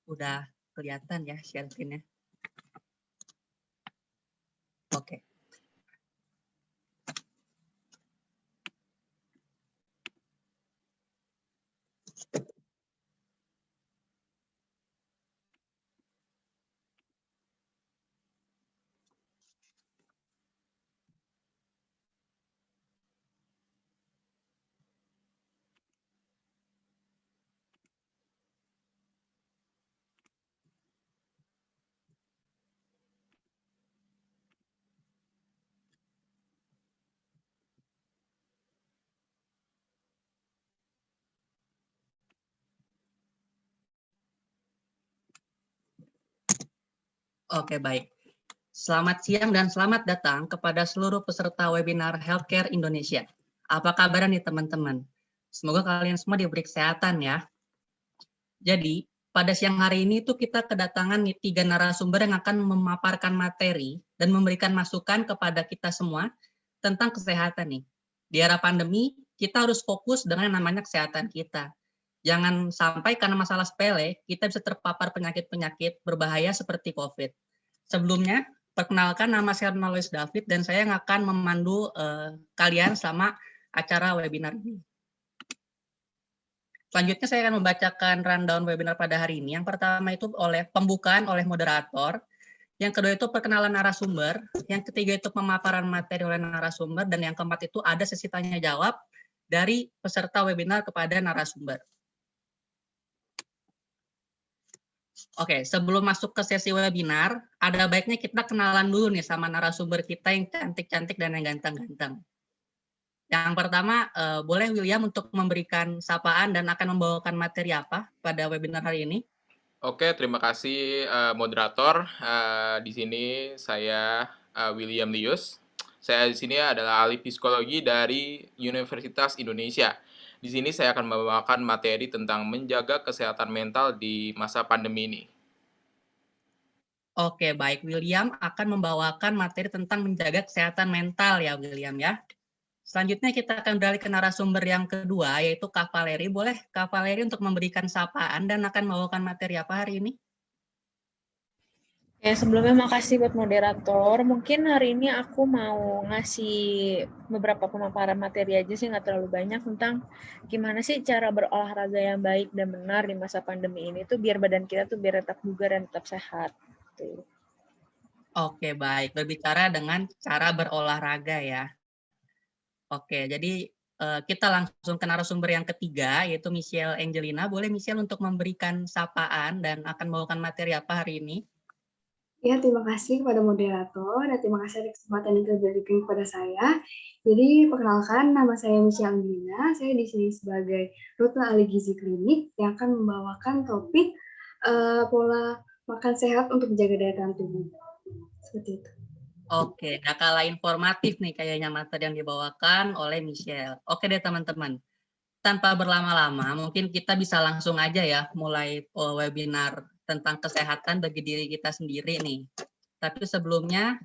Udah kelihatan ya share screen-nya? Oke. Oke, baik. Selamat siang dan selamat datang kepada seluruh peserta webinar Healthcare Indonesia. Apa kabar nih teman-teman? Semoga kalian semua diberi kesehatan ya. Jadi, pada siang hari ini tuh kita kedatangan nih 3 narasumber yang akan memaparkan materi dan memberikan masukan kepada kita semua tentang kesehatan nih. Di era pandemi, kita harus fokus dengan yang namanya kesehatan kita. Jangan sampai karena masalah sepele, kita bisa terpapar penyakit-penyakit berbahaya seperti COVID. Sebelumnya, perkenalkan nama saya Ronald David dan saya yang akan memandu kalian selama acara webinar ini. Selanjutnya saya akan membacakan rundown webinar pada hari ini. Yang pertama itu pembukaan oleh moderator. Yang kedua itu perkenalan narasumber. Yang ketiga itu pemaparan materi oleh narasumber. Dan yang keempat itu ada sesi tanya jawab dari peserta webinar kepada narasumber. Oke, sebelum masuk ke sesi webinar, ada baiknya kita kenalan dulu nih sama narasumber kita yang cantik-cantik dan yang ganteng-ganteng. Yang pertama, boleh William untuk memberikan sapaan dan akan membawakan materi apa pada webinar hari ini? Oke, terima kasih moderator. Di sini saya William Lius. Saya di sini adalah ahli psikologi dari Universitas Indonesia. Di sini saya akan membawakan materi tentang menjaga kesehatan mental di masa pandemi ini. Oke, baik. William akan membawakan materi tentang menjaga kesehatan mental ya, William ya. Selanjutnya kita akan beralih ke narasumber yang kedua, yaitu Kak Valeri. Boleh Kak Valeri untuk memberikan sapaan dan akan membawakan materi apa hari ini? Ya, sebelumnya makasih buat moderator. Mungkin hari ini aku mau ngasih beberapa pemaparan materi aja sih, nggak terlalu banyak, tentang gimana sih cara berolahraga yang baik dan benar di masa pandemi ini tuh biar badan kita tuh biar tetap bugar dan tetap sehat. Tuh. Oke, baik. Berbicara dengan cara berolahraga ya. Oke, jadi kita langsung ke narasumber yang ketiga, yaitu Michelle Angelina. Boleh Michelle untuk memberikan sapaan dan akan membawakan materi apa hari ini? Ya, terima kasih kepada moderator dan terima kasih atas kesempatan yang diberikan kepada saya. Jadi, perkenalkan, nama saya Michelle Angelina. Saya di sini sebagai Rutna Ahli Gizi Klinik yang akan membawakan topik pola makan sehat untuk menjaga daya tahan tubuh. Seperti itu. Oke, gak kalah informatif nih kayaknya materi yang dibawakan oleh Michelle. Oke deh teman-teman, tanpa berlama-lama mungkin kita bisa langsung aja ya mulai webinar tentang kesehatan bagi diri kita sendiri nih. Tapi sebelumnya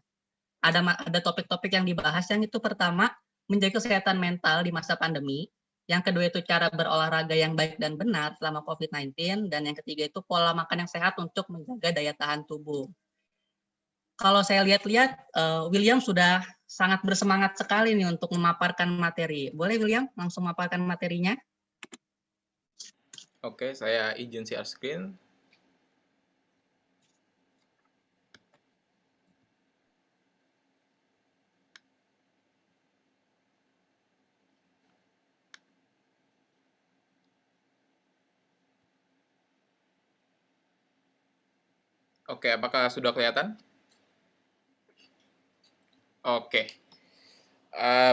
ada topik-topik yang dibahas. Yang itu pertama, menjaga kesehatan mental di masa pandemi. Yang kedua itu cara berolahraga yang baik dan benar selama COVID-19. Dan yang ketiga itu pola makan yang sehat untuk menjaga daya tahan tubuh. Kalau saya lihat-lihat, William sudah sangat bersemangat sekali nih untuk memaparkan materi. Boleh William langsung memaparkan materinya? Oke, saya izin share screen. Oke, apakah sudah kelihatan? Oke.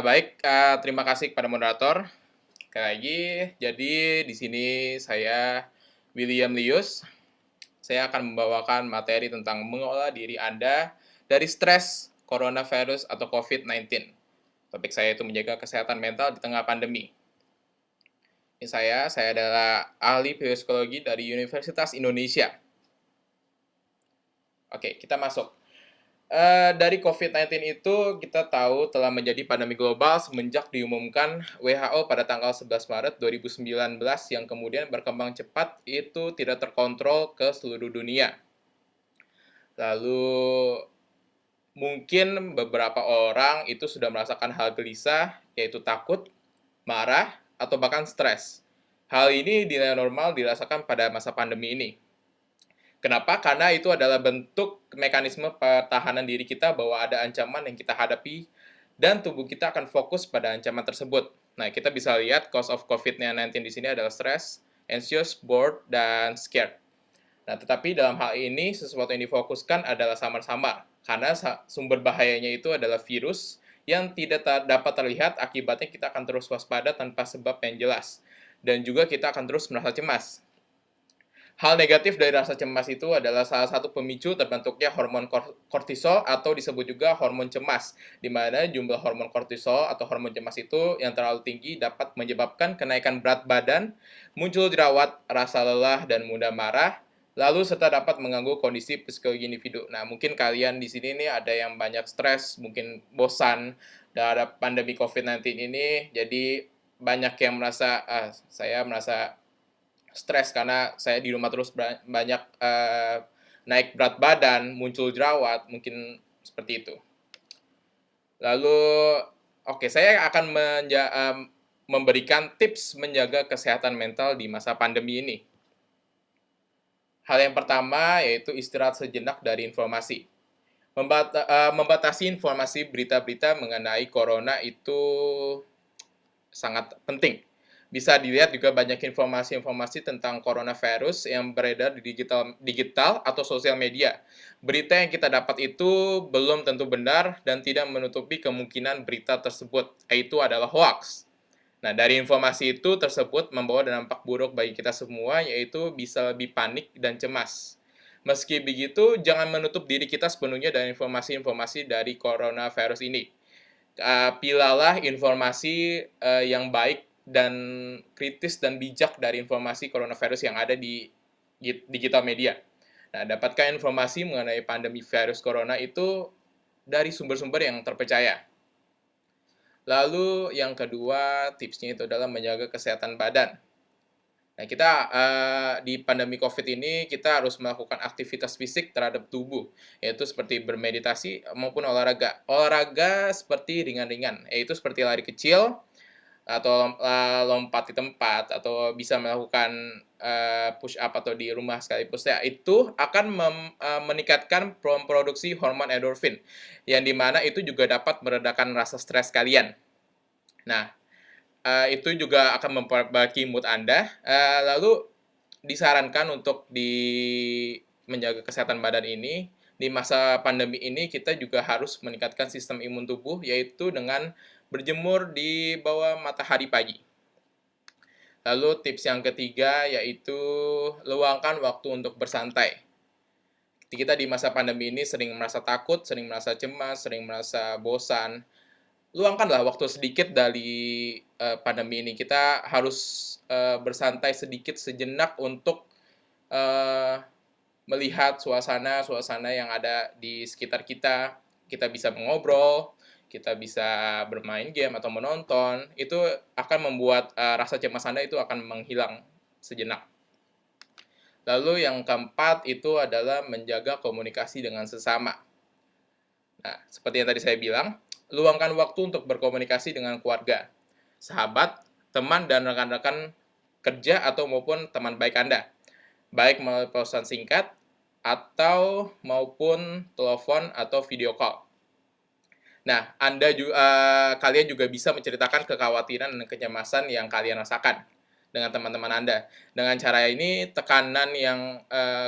Baik, terima kasih kepada moderator. Sekali lagi, jadi di sini saya William Lius. Saya akan membawakan materi tentang mengolah diri Anda dari stres coronavirus atau COVID-19. Topik saya itu menjaga kesehatan mental di tengah pandemi. Ini saya adalah ahli psikologi dari Universitas Indonesia. Oke, kita masuk. Dari COVID-19 itu kita tahu telah menjadi pandemi global semenjak diumumkan WHO pada tanggal 11 Maret 2019 yang kemudian berkembang cepat itu tidak terkontrol ke seluruh dunia. Lalu mungkin beberapa orang itu sudah merasakan hal gelisah, yaitu takut, marah, atau bahkan stres. Hal ini di normal dirasakan pada masa pandemi ini. Kenapa? Karena itu adalah bentuk mekanisme pertahanan diri kita bahwa ada ancaman yang kita hadapi dan tubuh kita akan fokus pada ancaman tersebut. Nah, kita bisa lihat cause of COVID-19 di sini adalah stress, anxious, bored, dan scared. Nah, tetapi dalam hal ini sesuatu yang difokuskan adalah samar-samar karena sumber bahayanya itu adalah virus yang tidak dapat terlihat, akibatnya kita akan terus waspada tanpa sebab yang jelas. Dan juga kita akan terus merasa cemas. Hal negatif dari rasa cemas itu adalah salah satu pemicu terbentuknya hormon kortisol atau disebut juga hormon cemas, di mana jumlah hormon kortisol atau hormon cemas itu yang terlalu tinggi dapat menyebabkan kenaikan berat badan, muncul jerawat, rasa lelah, dan mudah marah, lalu serta dapat mengganggu kondisi psikologi individu. Nah, mungkin kalian di sini nih ada yang banyak stres, mungkin bosan terhadap pandemi COVID-19 ini, jadi banyak yang merasa, saya merasa stres karena saya di rumah terus banyak naik berat badan, muncul jerawat, mungkin seperti itu. Lalu, saya akan memberikan tips menjaga kesehatan mental di masa pandemi ini. Hal yang pertama yaitu istirahat sejenak dari informasi. Membatasi informasi berita-berita mengenai corona itu sangat penting. Bisa dilihat juga banyak informasi-informasi tentang coronavirus yang beredar di digital atau sosial media. Berita yang kita dapat itu belum tentu benar dan tidak menutupi kemungkinan berita tersebut, yaitu adalah hoax. Nah, dari informasi itu tersebut membawa dampak buruk bagi kita semua, yaitu bisa lebih panik dan cemas. Meski begitu, jangan menutup diri kita sepenuhnya dari informasi-informasi dari coronavirus ini. Pilihlah informasi yang baik dan kritis dan bijak dari informasi coronavirus yang ada di digital media. Nah, dapatkan informasi mengenai pandemi virus corona itu dari sumber-sumber yang terpercaya. Lalu yang kedua tipsnya itu adalah menjaga kesehatan badan. Nah, kita di pandemi COVID ini kita harus melakukan aktivitas fisik terhadap tubuh, yaitu seperti bermeditasi maupun olahraga. Olahraga seperti ringan-ringan, yaitu seperti lari kecil, atau lompat di tempat, atau bisa melakukan push up atau di rumah sekaligus, ya itu akan meningkatkan produksi hormon endorfin, yang dimana itu juga dapat meredakan rasa stres kalian. Nah, itu juga akan memperbaiki mood Anda. Lalu disarankan untuk menjaga kesehatan badan ini, di masa pandemi ini kita juga harus meningkatkan sistem imun tubuh, yaitu dengan berjemur di bawah matahari pagi. Lalu tips yang ketiga yaitu luangkan waktu untuk bersantai. Kita di masa pandemi ini sering merasa takut, sering merasa cemas, sering merasa bosan. Luangkanlah waktu sedikit dari pandemi ini. Kita harus bersantai sedikit sejenak untuk melihat suasana-suasana yang ada di sekitar kita. Kita bisa mengobrol, kita bisa bermain game atau menonton. Itu akan membuat rasa cemas Anda itu akan menghilang sejenak. Lalu yang keempat itu adalah menjaga komunikasi dengan sesama. Nah, seperti yang tadi saya bilang, luangkan waktu untuk berkomunikasi dengan keluarga, sahabat, teman, dan rekan-rekan kerja atau maupun teman baik Anda. Baik melalui pesan singkat, atau maupun telepon atau video call. Nah, kalian juga bisa menceritakan kekhawatiran dan kecemasan yang kalian rasakan dengan teman-teman Anda. Dengan cara ini, tekanan yang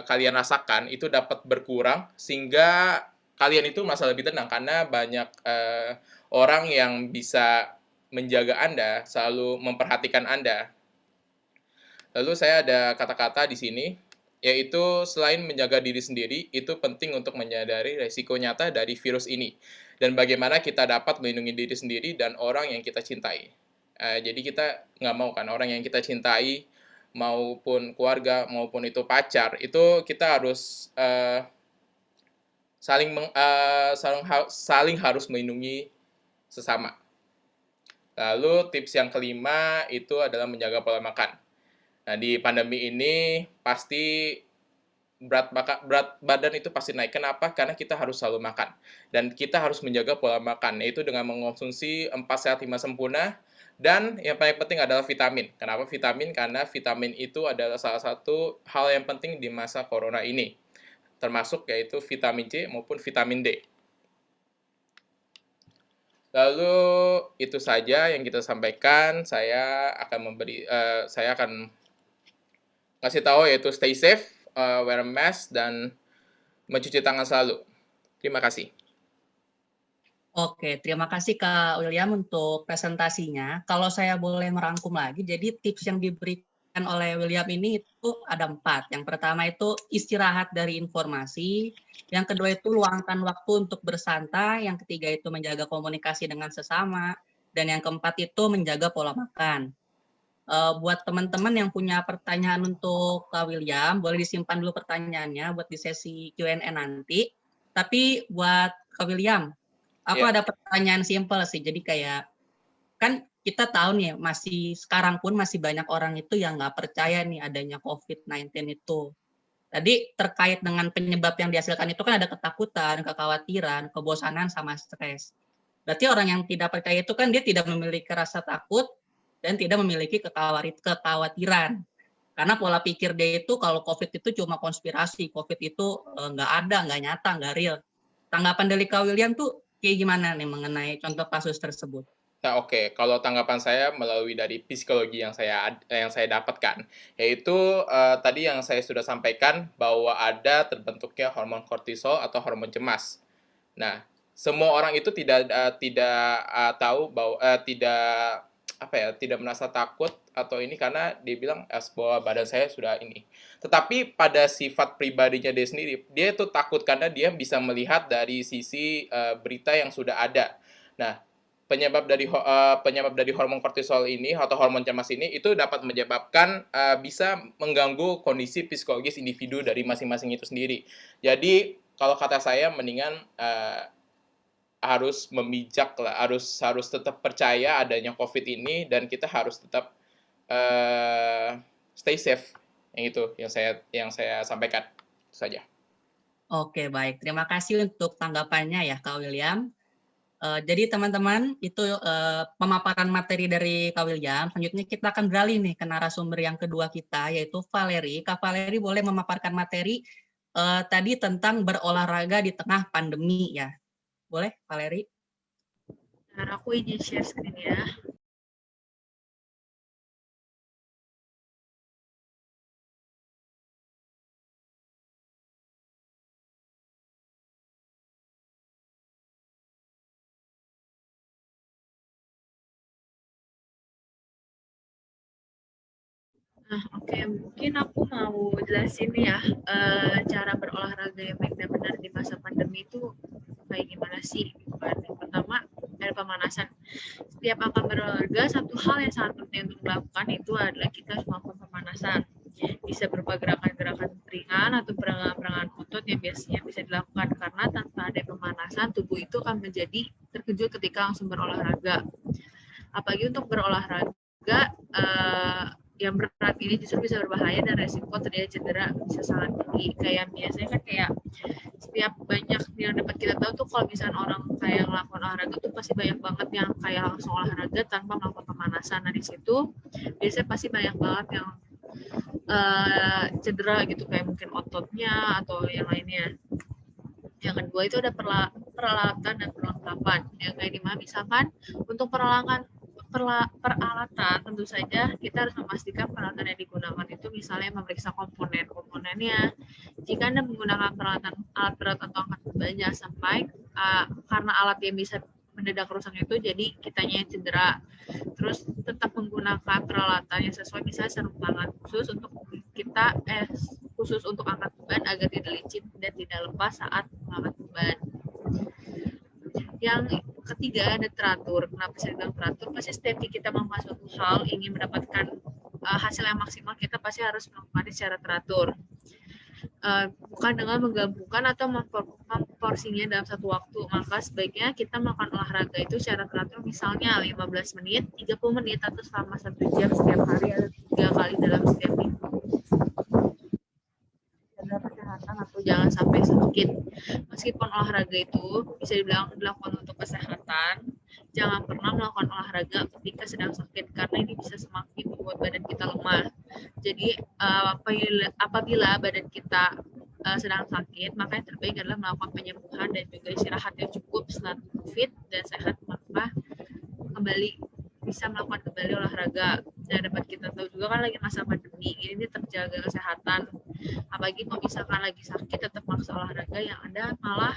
kalian rasakan itu dapat berkurang, sehingga kalian itu merasa lebih tenang, karena banyak orang yang bisa menjaga Anda, selalu memperhatikan Anda. Lalu saya ada kata-kata di sini, yaitu selain menjaga diri sendiri, itu penting untuk menyadari resiko nyata dari virus ini, dan bagaimana kita dapat melindungi diri sendiri dan orang yang kita cintai. Jadi kita nggak mau kan orang yang kita cintai, maupun keluarga, maupun itu pacar, itu kita harus saling harus melindungi sesama. Lalu tips yang kelima itu adalah menjaga pola makan. Nah, di pandemi ini pasti berat badan itu pasti naik. Kenapa? Karena kita harus selalu makan. Dan kita harus menjaga pola makan, yaitu dengan mengkonsumsi 4 sehat 5 sempurna. Dan yang paling penting adalah vitamin. Kenapa vitamin? Karena vitamin itu adalah salah satu hal yang penting di masa corona ini. Termasuk yaitu vitamin C maupun vitamin D. Lalu itu saja yang kita sampaikan. Saya akan ngasih tahu yaitu stay safe, wear a mask, dan mencuci tangan selalu. Terima kasih. Oke, terima kasih Kak William untuk presentasinya. Kalau saya boleh merangkum lagi, jadi tips yang diberikan oleh William ini itu ada 4. Yang pertama itu istirahat dari informasi, yang kedua itu luangkan waktu untuk bersantai, yang ketiga itu menjaga komunikasi dengan sesama, dan yang keempat itu menjaga pola makan. Buat teman-teman yang punya pertanyaan untuk Kak William, boleh disimpan dulu pertanyaannya buat di sesi Q&A nanti. Tapi buat Kak William, aku ada pertanyaan simpel sih. Jadi kayak, kan kita tahu nih, sekarang pun masih banyak orang itu yang nggak percaya nih adanya COVID-19 itu. Tadi terkait dengan penyebab yang dihasilkan itu kan ada ketakutan, kekhawatiran, kebosanan, sama stres. Berarti orang yang tidak percaya itu kan dia tidak memiliki rasa takut dan tidak memiliki kekhawatiran. Karena pola pikir dia itu kalau COVID itu cuma konspirasi, COVID itu nggak ada, nggak nyata, nggak real. Tanggapan dari Kak William tuh kayak gimana nih mengenai contoh kasus tersebut? Nah, oke. Kalau tanggapan saya melalui dari psikologi yang saya dapatkan, yaitu tadi yang saya sudah sampaikan bahwa ada terbentuknya hormon kortisol atau hormon cemas. Nah, semua orang itu tidak tahu bahwa tidak merasa takut atau ini karena dia bilang bahwa badan saya sudah ini. Tetapi pada sifat pribadinya dia sendiri, dia itu takut karena dia bisa melihat dari sisi berita yang sudah ada. Nah, penyebab dari hormon kortisol ini atau hormon cemas ini itu dapat menyebabkan bisa mengganggu kondisi psikologis individu dari masing-masing itu sendiri. Jadi kalau kata saya mendingan harus memijak lah, harus tetap percaya adanya COVID ini dan kita harus tetap stay safe. Yang itu yang saya sampaikan. Itu saja. Oke, baik. Terima kasih untuk tanggapannya ya Kak William. Jadi teman-teman, itu pemaparan materi dari Kak William. Selanjutnya kita akan beralih nih ke narasumber yang kedua kita, yaitu Valeri. Kak Valeri boleh memaparkan materi tadi tentang berolahraga di tengah pandemi ya. Boleh, Valeri? Nah, aku izin share screen ya. Nah, oke, mungkin aku mau jelasin ya cara berolahraga yang baik dan benar di masa pandemi itu kayak gimana sih. Yang pertama, ada pemanasan. Setiap akan berolahraga, satu hal yang sangat penting untuk dilakukan itu adalah kita harus melakukan pemanasan. Bisa berupa gerakan-gerakan ringan atau peregangan otot yang biasanya bisa dilakukan karena tanpa ada pemanasan, tubuh itu akan menjadi terkejut ketika langsung berolahraga. Apalagi untuk berolahraga yang berat ini justru bisa berbahaya dan resiko terjadi cedera bisa sangat tinggi. Kayak biasanya kan kayak setiap banyak yang dapat kita tahu tuh kalau misalnya orang kayak melakukan olahraga tuh pasti banyak banget yang kayak langsung olahraga tanpa melakukan pemanasan. Nah di situ biasanya pasti banyak banget yang cedera gitu kayak mungkin ototnya atau yang lainnya. Yang kedua itu ada peralatan dan perlengkapan. Yang kayak gimana misalkan untuk peralatan tentu saja kita harus memastikan peralatan yang digunakan itu misalnya memeriksa komponennya. Jika Anda menggunakan alat berat atau angkat beban jangan sampai karena alat yang bisa mendadak rusak itu jadi kitanya yang cedera. Terus tetap menggunakan peralatan yang sesuai misalnya sarung tangan khusus untuk kita khusus untuk angkat beban agar tidak licin dan tidak lepas saat mengangkat beban. Yang ketiga ada teratur. Kenapa saya bilang teratur? Pasti setiap kita melakukan suatu hal ingin mendapatkan hasil yang maksimal, kita pasti harus melakukannya secara teratur. Bukan dengan menggabungkan atau porsinya dalam satu waktu, maka sebaiknya kita melakukan olahraga itu secara teratur, misalnya 15 menit, 30 menit, atau selama 1 jam setiap hari atau 3 kali dalam setiap minggu. Jaga kesehatan atau jangan sampai sakit. Meskipun olahraga itu bisa dilakukan untuk kesehatan, jangan pernah melakukan olahraga ketika sedang sakit, karena ini bisa semakin membuat badan kita lemah. Jadi apabila badan kita sedang sakit, maka yang terbaik adalah melakukan penyembuhan dan juga istirahat yang cukup. Setelah fit dan sehat, maka kembali bisa melakukan kembali olahraga. Dan dapat kita tahu juga kan lagi masa pandemi ini tetap jaga kesehatan, apalagi kalau misalkan lagi sakit tetap maksa olahraga, yang ada malah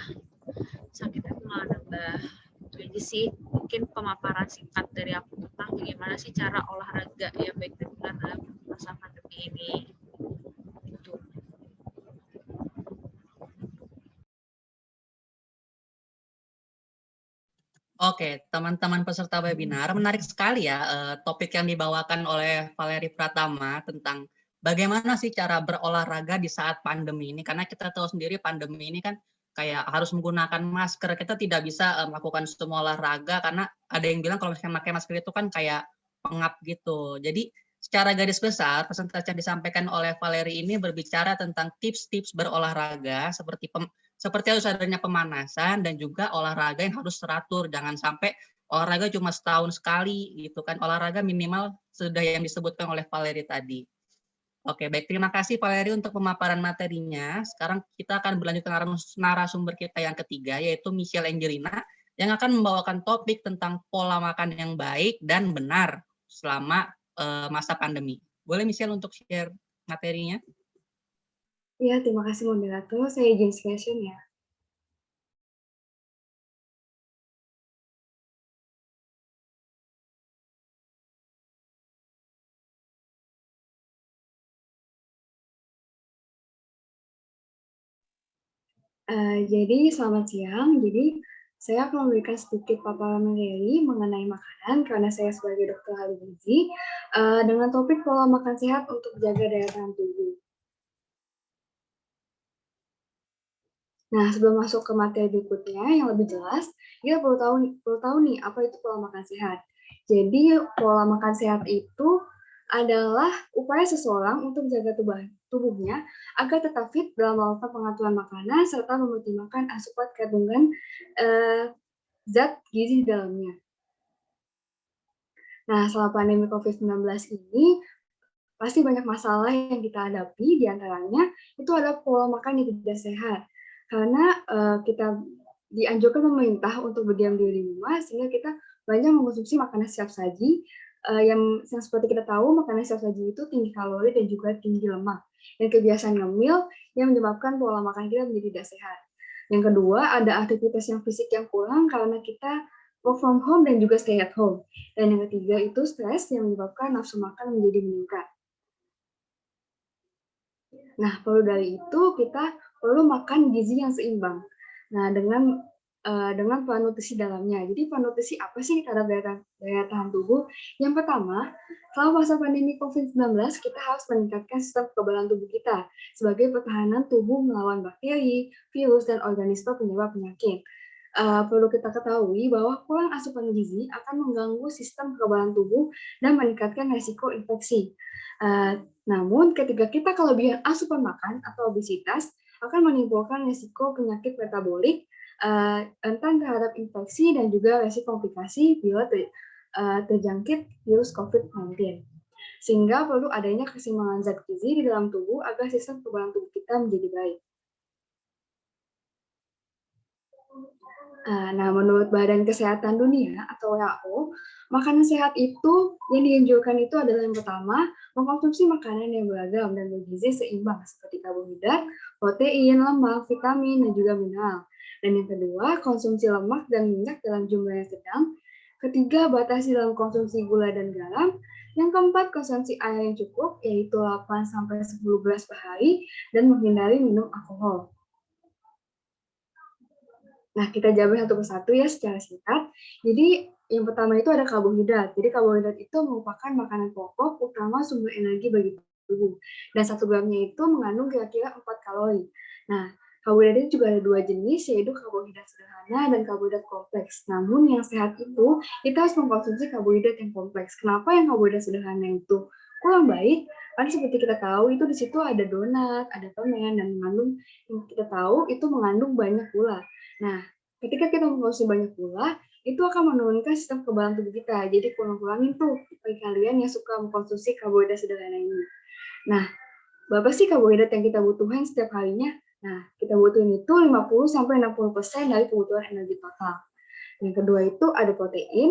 sakitnya malah nambah. Itu aja sih mungkin pemaparan singkat dari aku tentang bagaimana sih cara olahraga yang baik dan benar dalam masa pandemi ini. Itu. Oke, teman-teman peserta webinar, menarik sekali ya topik yang dibawakan oleh Valeri Pratama tentang bagaimana sih cara berolahraga di saat pandemi ini. Karena kita tahu sendiri pandemi ini kan kayak harus menggunakan masker. Kita tidak bisa melakukan semua olahraga karena ada yang bilang kalau misalnya pakai masker itu kan kayak pengap gitu. Jadi secara garis besar, presentasi yang disampaikan oleh Valeri ini berbicara tentang tips-tips berolahraga seperti harus adanya pemanasan dan juga olahraga yang harus teratur. Jangan sampai olahraga cuma setahun sekali gitu kan. Olahraga minimal sudah yang disebutkan oleh Valeri tadi. Oke, baik. Terima kasih Valeri untuk pemaparan materinya. Sekarang kita akan berlanjut ke narasumber kita yang ketiga, yaitu Michelle Angelina, yang akan membawakan topik tentang pola makan yang baik dan benar selama masa pandemi. Boleh Michelle untuk share materinya? Ya, terima kasih moderator. Saya izin screen ya. Jadi selamat siang. Jadi saya akan memberikan sedikit paparan materi mengenai makanan karena saya sebagai dokter ahli gizi dengan topik pola makan sehat untuk menjaga daya tahan tubuh. Nah, sebelum masuk ke materi berikutnya yang lebih jelas, kita perlu tahu nih apa itu pola makan sehat. Jadi pola makan sehat itu adalah upaya seseorang untuk menjaga tubuhnya agar tetap fit dalam melakukan pengaturan makanan serta mempertimbangkan asupan kandungan zat gizi di dalamnya. Nah, selama pandemi COVID-19 ini pasti banyak masalah yang kita hadapi, diantaranya itu adalah pola makan yang tidak sehat. Karena kita dianjurkan pemerintah untuk berdiam diri di rumah, sehingga kita banyak mengkonsumsi makanan siap saji, yang seperti kita tahu makanan siap saji itu tinggi kalori dan juga tinggi lemak. Dan kebiasaan ngemil yang menyebabkan pola makan kita menjadi tidak sehat. Yang kedua, ada aktivitas yang fisik yang kurang karena kita work from home dan juga stay at home. Dan yang ketiga itu stres yang menyebabkan nafsu makan menjadi meningkat. Nah, perlu dari itu kita perlu makan gizi yang seimbang. Nah, dengan peran nutrisi dalamnya. Jadi peran nutrisi apa sih terhadap daya tahan tubuh? Yang pertama, selama masa pandemi COVID-19 kita harus meningkatkan sistem kekebalan tubuh kita sebagai pertahanan tubuh melawan bakteri, virus, dan organisme penyebab penyakit. Perlu kita ketahui bahwa kurang asupan gizi akan mengganggu sistem kekebalan tubuh dan meningkatkan risiko infeksi. Namun, ketika kita kelebihan asupan makan atau obesitas, akan menimbulkan risiko penyakit metabolik, rentan terhadap infeksi, dan juga risiko komplikasi bila terjangkit virus COVID-19. Sehingga perlu adanya keseimbangan zat gizi di dalam tubuh agar sistem kekebalan tubuh kita menjadi baik. Nah, menurut Badan Kesehatan Dunia atau WHO, makanan sehat itu yang dianjurkan itu adalah yang pertama, mengkonsumsi makanan yang beragam dan bergizi seimbang seperti karbohidrat, protein, lemak, vitamin, dan juga mineral. Dan yang kedua, konsumsi lemak dan minyak dalam jumlah yang sedang. Ketiga, batasi dalam konsumsi gula dan garam. Yang keempat, konsumsi air yang cukup, yaitu 8-10 gelas per hari, dan menghindari minum alkohol. Nah, kita jabarkan satu persatu ya secara singkat. Jadi, yang pertama itu ada karbohidrat. Jadi, karbohidrat itu merupakan makanan pokok, utama sumber energi bagi tubuh. Dan 1 gramnya itu mengandung kira-kira 4 kalori. Nah, Karbohidrat itu juga ada dua jenis, yaitu karbohidrat sederhana dan karbohidrat kompleks. Namun yang sehat itu, kita harus mengkonsumsi karbohidrat yang kompleks. Kenapa yang karbohidrat sederhana itu kurang baik? Karena seperti kita tahu, itu di situ ada donat, ada permen, dan mengandung, yang kita tahu itu mengandung banyak gula. Nah, ketika kita mengkonsumsi banyak gula, itu akan menurunkan sistem kekebalan tubuh kita. Jadi kurang-kurangin tuh bagi kalian yang suka mengkonsumsi karbohidrat sederhana ini. Nah, berapa sih karbohidrat yang kita butuhin setiap harinya? Nah, kita butuhin itu 50-60% dari kebutuhan energi total. Yang kedua itu ada protein.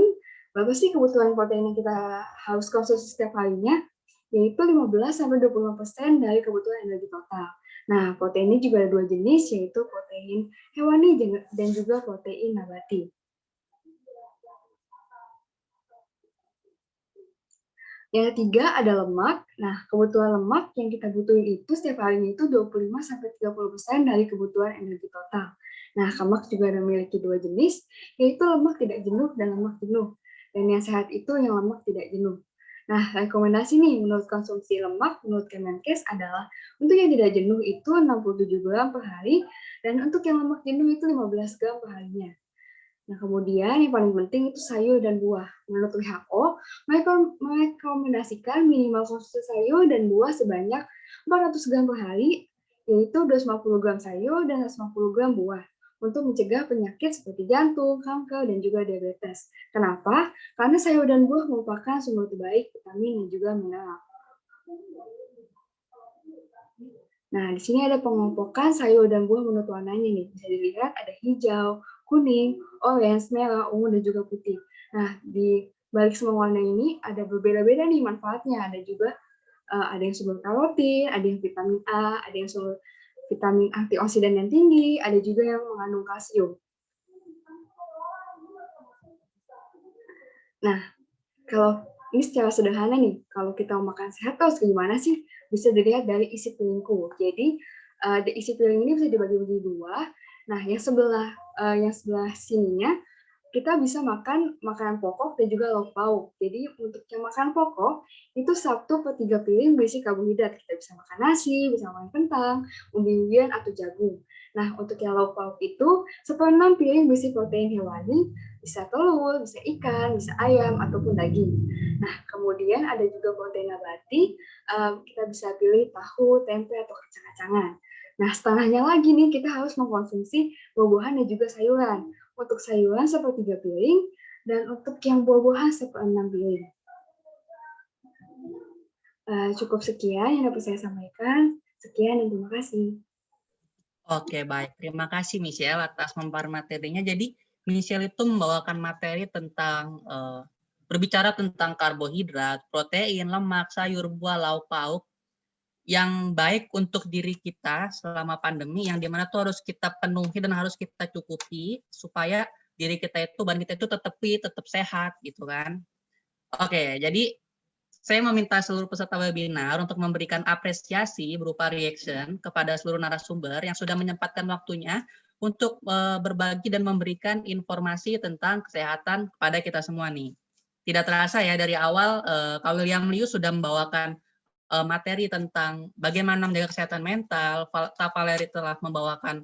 Berapa sih kebutuhan protein yang kita harus konsumsi setiap harinya? Yaitu 15-25% dari kebutuhan energi total. Nah, protein ini juga ada dua jenis, yaitu protein hewani dan juga protein nabati. Yang ketiga ada lemak. Nah, kebutuhan lemak yang kita butuhin itu setiap harinya itu 25-30% dari kebutuhan energi total. Nah, lemak juga ada memiliki dua jenis, yaitu lemak tidak jenuh dan lemak jenuh. Dan yang sehat itu yang lemak tidak jenuh. Nah, rekomendasi nih menurut konsumsi lemak menurut Kemenkes adalah untuk yang tidak jenuh itu 67 gram per hari, dan untuk yang lemak jenuh itu 15 gram per harinya. Nah, kemudian yang paling penting itu sayur dan buah. Menurut WHO, mereka merekomendasikan minimal konsumsi sayur dan buah sebanyak 400 gram per hari, yaitu 250 gram sayur dan 150 gram buah, untuk mencegah penyakit seperti jantung, kanker, dan juga diabetes. Kenapa? Karena sayur dan buah merupakan sumber terbaik vitamin dan juga mineral. Nah, di sini ada pengelompokan sayur dan buah menurut warnanya nih. Bisa dilihat ada hijau, kuning, orange, merah, ungu, dan juga putih. Nah, di balik semua warna ini ada berbeda-beda nih manfaatnya. Ada juga ada yang sumber karotin, ada yang vitamin A, ada yang sumber vitamin antioksidan yang tinggi, ada juga yang mengandung kalsium. Nah, kalau ini secara sederhana nih, kalau kita mau makan sehat terus gimana sih? Bisa dilihat dari isi piringku. Jadi isi piring ini bisa dibagi menjadi dua. Nah, yang sebelah sininya kita bisa makan makanan pokok dan juga lauk pauk. Jadi untuk yang makan pokok itu 1/3 piring berisi karbohidrat. Kita bisa makan nasi, bisa makan kentang, umbi-umbian atau jagung. Nah, untuk yang lauk pauk itu 1/6 piring berisi protein hewani, bisa telur, bisa ikan, bisa ayam ataupun daging. Nah, kemudian ada juga protein nabati. Kita bisa pilih tahu, tempe atau kacang-kacangan. Nah, setengahnya lagi nih kita harus mengkonsumsi buah-buahan dan juga sayuran. Untuk sayuran 1/3 piring, dan untuk yang buah-buahan 1/6 piring. Cukup sekian yang dapat saya sampaikan. Sekian dan terima kasih. Oke, baik. Terima kasih Michelle atas memaparan materinya. Jadi Michelle itu membawakan materi tentang berbicara tentang karbohidrat, protein, lemak, sayur, buah, lauk pauk yang baik untuk diri kita selama pandemi, yang dimana tuh harus kita penuhi dan harus kita cukupi supaya diri kita itu, badan kita itu tetap fit, tetap sehat gitu kan. Oke, jadi saya meminta seluruh peserta webinar untuk memberikan apresiasi berupa reaction kepada seluruh narasumber yang sudah menyempatkan waktunya untuk berbagi dan memberikan informasi tentang kesehatan kepada kita semua nih. Tidak terasa ya, dari awal Kak William Liu sudah membawakan materi tentang bagaimana menjaga kesehatan mental, Kak Valeri telah membawakan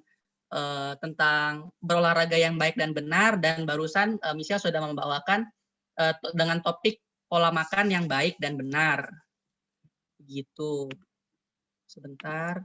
tentang berolahraga yang baik dan benar, dan barusan Michelle sudah membawakan dengan topik pola makan yang baik dan benar. Gitu. Sebentar.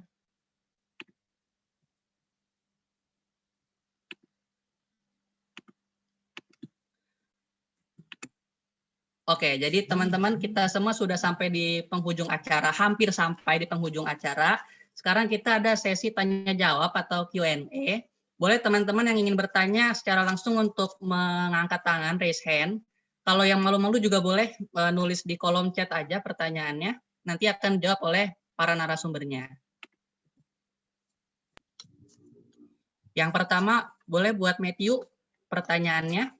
Oke, jadi teman-teman kita semua sudah sampai di penghujung acara, hampir sampai di penghujung acara. Sekarang kita ada sesi tanya jawab atau Q&A. Boleh teman-teman yang ingin bertanya secara langsung untuk mengangkat tangan, raise hand. Kalau yang malu-malu juga boleh nulis di kolom chat aja pertanyaannya. Nanti akan dijawab oleh para narasumbernya. Yang pertama, boleh buat Matthew pertanyaannya.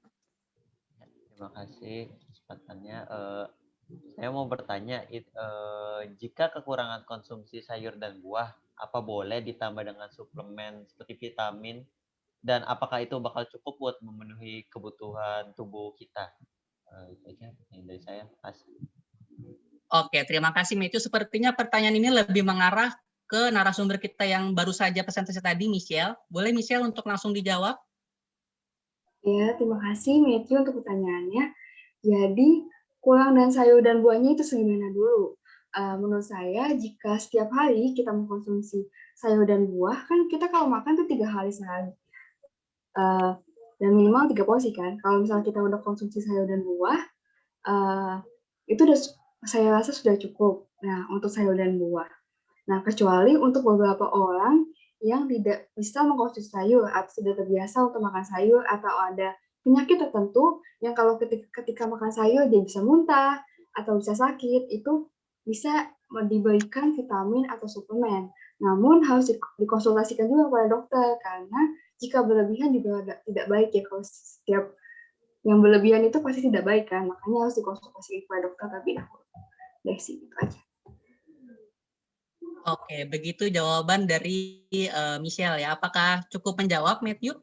Terima kasih kesempatannya. Saya mau bertanya, jika kekurangan konsumsi sayur dan buah, apa boleh ditambah dengan suplemen seperti vitamin? Dan apakah itu bakal cukup buat memenuhi kebutuhan tubuh kita? Itu aja yang dari saya. Oke, terima kasih Matthew. Sepertinya pertanyaan ini lebih mengarah ke narasumber kita yang baru saja presentasi tadi, Michelle. Boleh Michelle untuk langsung dijawab? Ya, terima kasih Matthew untuk pertanyaannya. Jadi, kurang dan sayur dan buahnya itu segimana dulu? Menurut saya, jika setiap hari kita mengkonsumsi sayur dan buah, kan kita kalau makan tuh 3 hari sehari. Dan minimal 3 porsi kan. Kalau misalnya kita udah konsumsi sayur dan buah, itu udah saya rasa sudah cukup. Nah, untuk sayur dan buah. Nah, kecuali untuk beberapa orang yang tidak bisa mengkonsumsi sayur atau sudah terbiasa untuk makan sayur atau ada penyakit tertentu yang kalau ketika makan sayur dia bisa muntah atau bisa sakit, itu bisa diberikan vitamin atau suplemen. Namun harus dikonsultasikan juga kepada dokter karena jika berlebihan juga tidak baik ya, kalau setiap yang berlebihan itu pasti tidak baik kan, makanya harus dikonsultasikan kepada dokter terlebih dahulu. Itu aja. Oke, begitu jawaban dari Michelle ya. Apakah cukup menjawab, Matthew?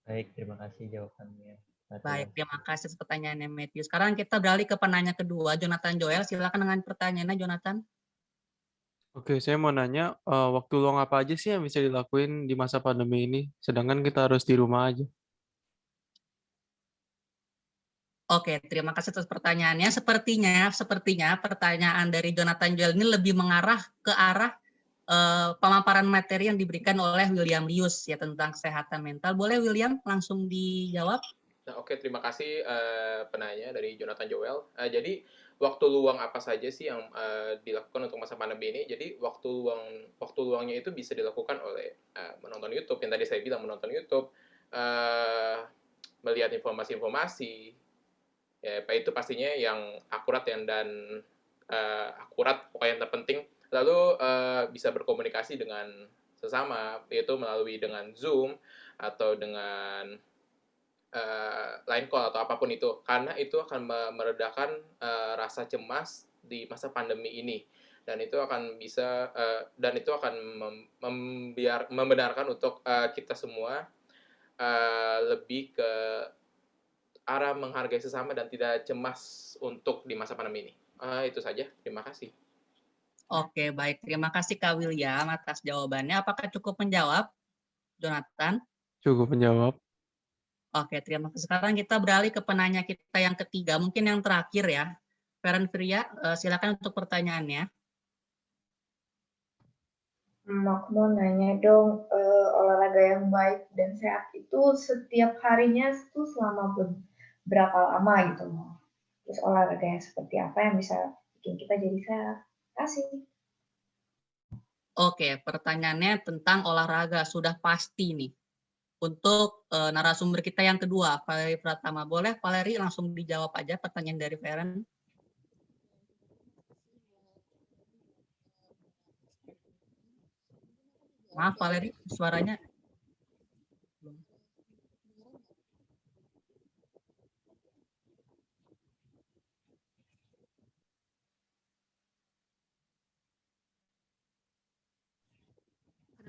Baik, terima kasih jawabannya. Baik, terima kasih atas pertanyaannya, Matthew. Sekarang kita beralih ke penanya kedua, Jonathan Joel. Silakan dengan pertanyaannya, Jonathan. Oke, saya mau nanya, waktu luang apa aja sih yang bisa dilakuin di masa pandemi ini? Sedangkan kita harus di rumah aja. Oke, terima kasih atas pertanyaannya. Sepertinya pertanyaan dari Jonathan Joel ini lebih mengarah ke arah pemaparan materi yang diberikan oleh William Lius ya tentang kesehatan mental. Boleh William langsung dijawab? Nah, oke, terima kasih penanya dari Jonathan Joel. Jadi waktu luang apa saja sih yang dilakukan untuk masa pandemi ini? Jadi waktu luangnya itu bisa dilakukan oleh menonton YouTube, yang tadi saya bilang, menonton YouTube, melihat informasi-informasi, ya itu pastinya yang akurat dan akurat, pokoknya yang terpenting. Lalu bisa berkomunikasi dengan sesama, yaitu melalui dengan Zoom atau dengan line call atau apapun itu, karena itu akan meredakan rasa cemas di masa pandemi ini, dan itu akan bisa dan itu akan membenarkan untuk kita semua lebih ke arah menghargai sesama dan tidak cemas untuk di masa pandemi ini. Itu saja, terima kasih. Oke, baik. Terima kasih Kak William atas jawabannya. Apakah cukup menjawab, Jonathan? Cukup menjawab. Oke, terima kasih. Sekarang kita beralih ke penanya kita yang ketiga, mungkin yang terakhir ya. Feren Fria, silakan untuk pertanyaannya. Aku mau nanya dong, olahraga yang baik dan sehat itu setiap harinya itu selama berapa lama gitu loh. Terus olahraga yang seperti apa yang bisa bikin kita jadi sehat? Kasih. Oke, pertanyaannya tentang olahraga sudah pasti nih. Untuk narasumber kita yang kedua, Valeri Pratama. Boleh Valeri langsung dijawab aja pertanyaan dari Feren. Maaf Valeri, suaranya.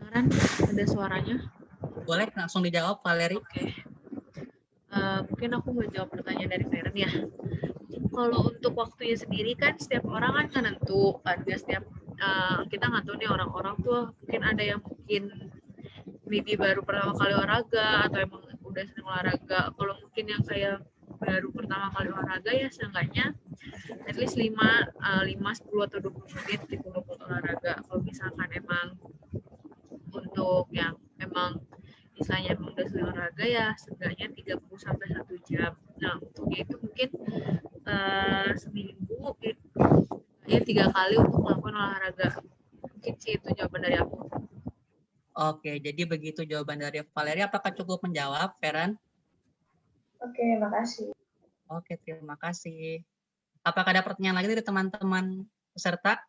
Kedengeran ada suaranya? Boleh langsung dijawab Valeri. Oke. Mungkin aku mau jawab pertanyaan dari Feren ya. Kalau untuk waktunya sendiri kan setiap orang kan nggak nentu kan, setiap kita nggak tahu nih orang-orang tuh mungkin ada yang mungkin maybe baru pertama kali olahraga atau emang udah sering olahraga. Kalau mungkin yang saya baru pertama kali olahraga ya seenggaknya at least 5, 10 atau 20 menit gitu untuk olahraga. Kalau misalkan emang untuk yang emang misalnya emang udah sering olahraga ya seenggaknya 30 sampai 1 jam. Nah, untuk itu mungkin seminggu ya 3 kali untuk melakukan olahraga. Mungkin sih itu jawaban dari aku. Oke, jadi begitu jawaban dari Valeri. Apakah cukup menjawab, Feren? Oke, makasih. Oke, terima kasih. Apakah ada pertanyaan lagi dari teman-teman peserta?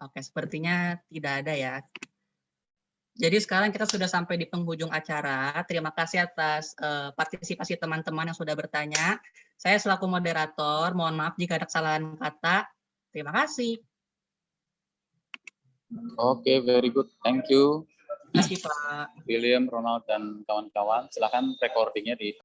Oke, sepertinya tidak ada ya. Jadi sekarang kita sudah sampai di penghujung acara. Terima kasih atas partisipasi teman-teman yang sudah bertanya. Saya selaku moderator, mohon maaf jika ada kesalahan kata. Terima kasih. Oke, very good. Thank you. Terima kasih, Pak. William, Ronald, dan kawan-kawan. Silakan recordingnya di